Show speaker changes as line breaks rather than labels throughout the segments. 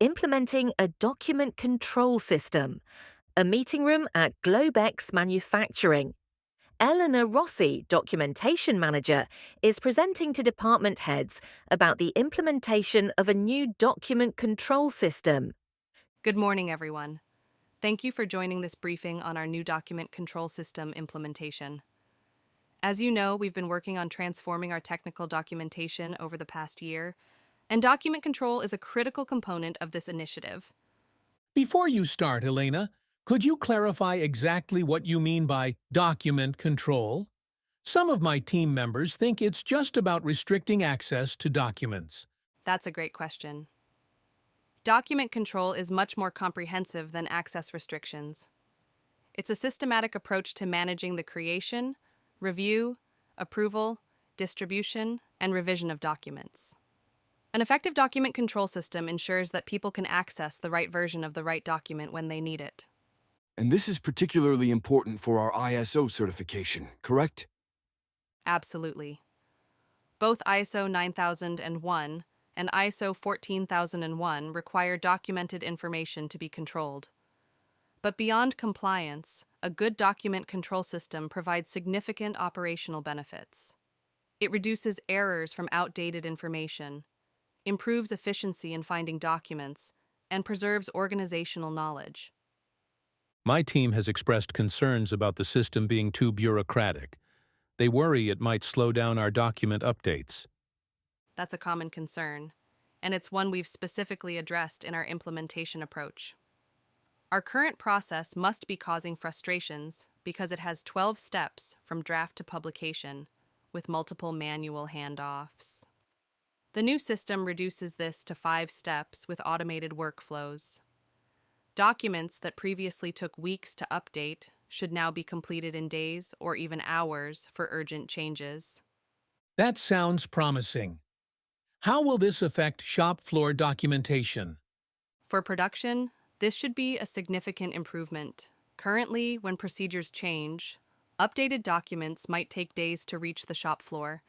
implementing a document control system, a meeting room at Globex Manufacturing. Elena Rossi, documentation manager, is presenting to department heads about the implementation of a new document control system.
Good morning, everyone. Thank you for joining this briefing on our new document control system implementation. As you know, we've been working on transforming our technical documentation over the past year, and document control is a critical component of this initiative.
Before you start, Elena, could you clarify exactly what you mean by document control? Some of my team members think it's just about restricting access to documents.
That's a great question. Document control is much more comprehensive than access restrictions. It's a systematic approach to managing the creation, review, approval, distribution, and revision of documents. An effective document control system ensures that people can access the right version of the right document when they need it.
And this is particularly important for our ISO certification, correct?
Absolutely. Both ISO 9001 and ISO 14001 require documented information to be controlled. But beyond compliance, a good document control system provides significant operational benefits. It reduces errors from outdated information, improves efficiency in finding documents, and preserves organizational knowledge.
My team has expressed concerns about the system being too bureaucratic. They worry it might slow down our document updates.
That's a common concern, and it's one we've specifically addressed in our implementation approach. Our current process must be causing frustrations because it has 12 steps from draft to publication, with multiple manual handoffs. The new system reduces this to 5 steps with automated workflows. Documents that previously took weeks to update should now be completed in days or even hours for urgent changes.
That sounds promising. How will this affect shop floor documentation?
For production, this should be a significant improvement. Currently, when procedures change, updated documents might take days to reach the shop floor,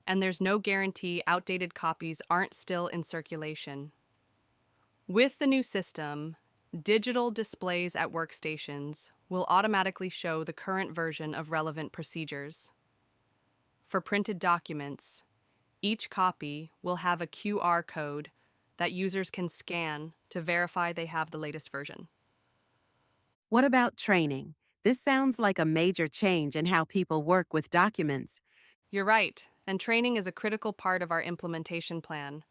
and there's no guarantee outdated copies aren't still in circulation. With the new system, digital displays at workstations will automatically show the current version of relevant procedures. For printed documents, each copy will have a QR code that users can scan to verify they have the latest version.
What about training? This sounds like a major change in how people work with documents.
You're right, and training is a critical part of our implementation plan.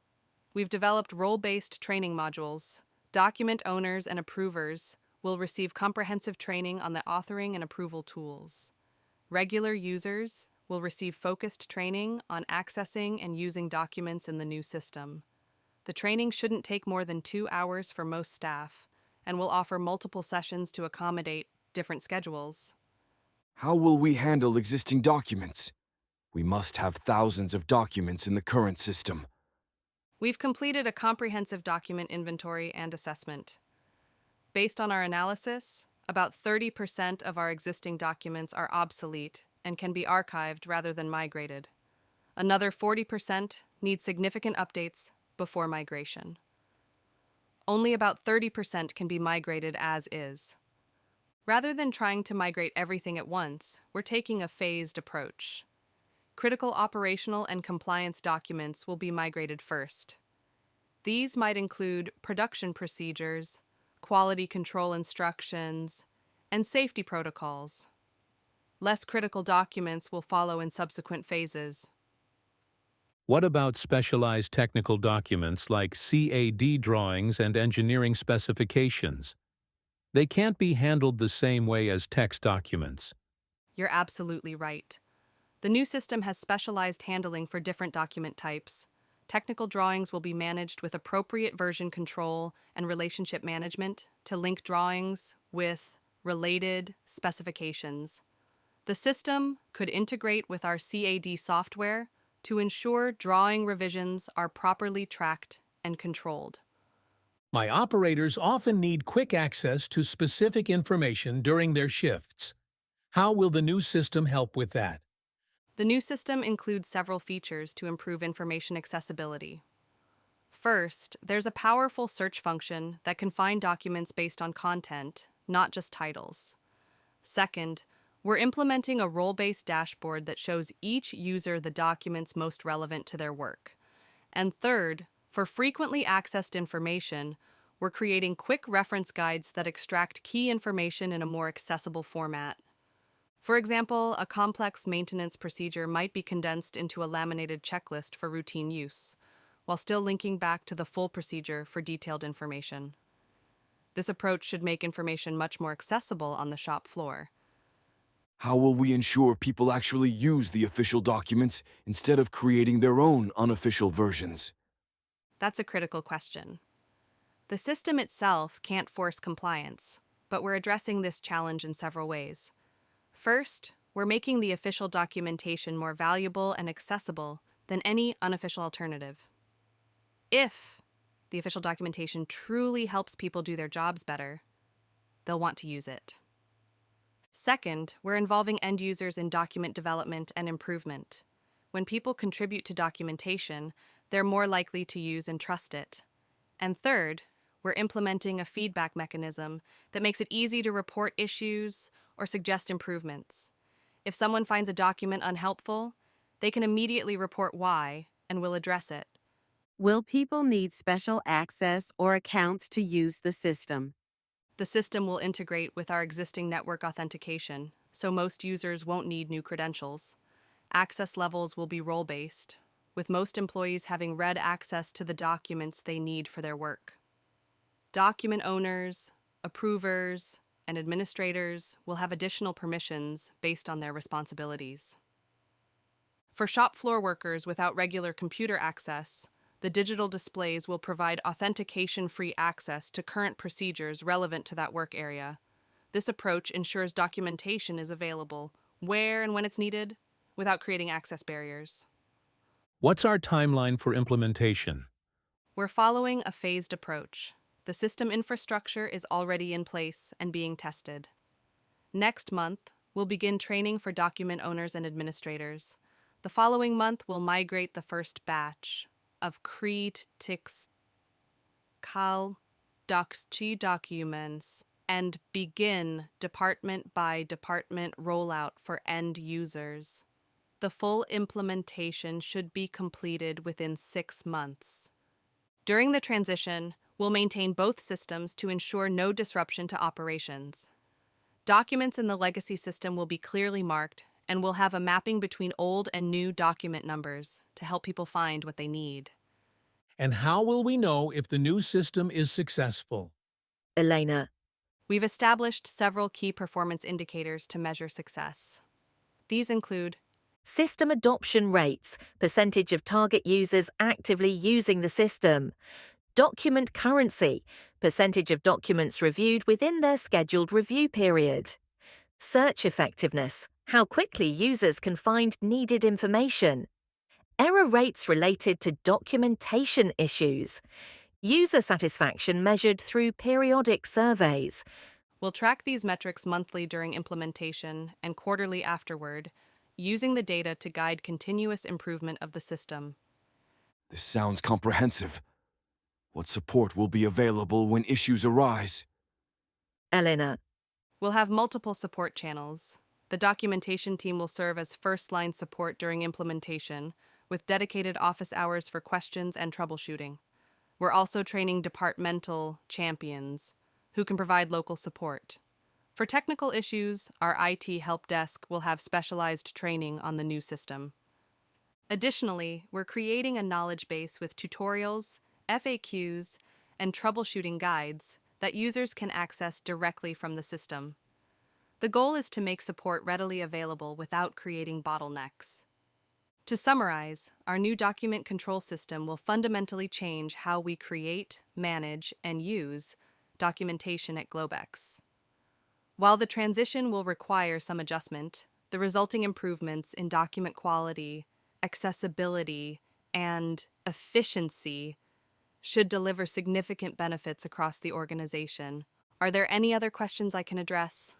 We've developed role-based training modules. Document owners and approvers will receive comprehensive training on the authoring and approval tools. Regular users will receive focused training on accessing and using documents in the new system. The training shouldn't take more than 2 hours for most staff, and will offer multiple sessions to accommodate different schedules.
How will we handle existing documents? We must have thousands of documents in the current system.
We've completed a comprehensive document inventory and assessment. Based on our analysis, about 30% of our existing documents are obsolete and can be archived rather than migrated. Another 40% need significant updates before migration. Only about 30% can be migrated as is. Rather than trying to migrate everything at once, we're taking a phased approach. Critical operational and compliance documents will be migrated first. These might include production procedures, quality control instructions, and safety protocols. Less critical documents will follow in subsequent phases.
What about specialized technical documents like CAD drawings and engineering specifications? They can't be handled the same way as text documents.
You're absolutely right. The new system has specialized handling for different document types. Technical drawings will be managed with appropriate version control and relationship management to link drawings with related specifications. The system could integrate with our CAD software to ensure drawing revisions are properly tracked and controlled.
My operators often need quick access to specific information during their shifts. How will the new system help with that?
The new system includes several features to improve information accessibility. First, there's a powerful search function that can find documents based on content, not just titles. Second, we're implementing a role-based dashboard that shows each user the documents most relevant to their work. And third, for frequently accessed information, we're creating quick reference guides that extract key information in a more accessible format. For example, a complex maintenance procedure might be condensed into a laminated checklist for routine use, while still linking back to the full procedure for detailed information. This approach should make information much more accessible on the shop floor.
How will we ensure people actually use the official documents instead of creating their own unofficial versions?
That's a critical question. The system itself can't force compliance, but we're addressing this challenge in several ways. First, we're making the official documentation more valuable and accessible than any unofficial alternative. If the official documentation truly helps people do their jobs better, they'll want to use it. Second, we're involving end users in document development and improvement. When people contribute to documentation, they're more likely to use and trust it. And third, we're implementing a feedback mechanism that makes it easy to report issues or suggest improvements. If someone finds a document unhelpful, they can immediately report why and we'll address it.
Will people need special access or accounts to use the system?
The system will integrate with our existing network authentication, so most users won't need new credentials. Access levels will be role-based, with most employees having read access to the documents they need for their work. Document owners, approvers, and administrators will have additional permissions based on their responsibilities. For shop floor workers without regular computer access, the digital displays will provide authentication-free access to current procedures relevant to that work area. This approach ensures documentation is available where and when it's needed without creating access barriers.
What's our timeline for implementation?
We're following a phased approach. The system infrastructure is already in place and being tested. Next month, we'll begin training for document owners and administrators. The following month, we'll migrate the first batch of critical documents and begin department-by-department rollout for end users. The full implementation should be completed within 6 months. During the transition, we'll maintain both systems to ensure no disruption to operations. Documents in the legacy system will be clearly marked, and we'll have a mapping between old and new document numbers to help people find what they need.
And how will we know if the new system is successful?
Elena.
We've established several key performance indicators to measure success. These include
System adoption rates, percentage of target users actively using the system. Document currency, percentage of documents reviewed within their scheduled review period. Search effectiveness, how quickly users can find needed information. Error rates related to documentation issues. User satisfaction measured through periodic surveys.
we'll track these metrics monthly during implementation and quarterly afterward, using the data to guide continuous improvement of the system.
This sounds comprehensive. What support will be available when issues arise?
Elena.
We'll have multiple support channels. The documentation team will serve as first-line support during implementation, with dedicated office hours for questions and troubleshooting. We're also training departmental champions, who can provide local support. For technical issues, our IT help desk will have specialized training on the new system. Additionally, we're creating a knowledge base with tutorials, FAQs, and troubleshooting guides that users can access directly from the system. The goal is to make support readily available without creating bottlenecks. To summarize, our new document control system will fundamentally change how we create, manage, and use documentation at Globex. While the transition will require some adjustment, the resulting improvements in document quality, accessibility, and efficiency should deliver significant benefits across the organization. Are there any other questions I can address?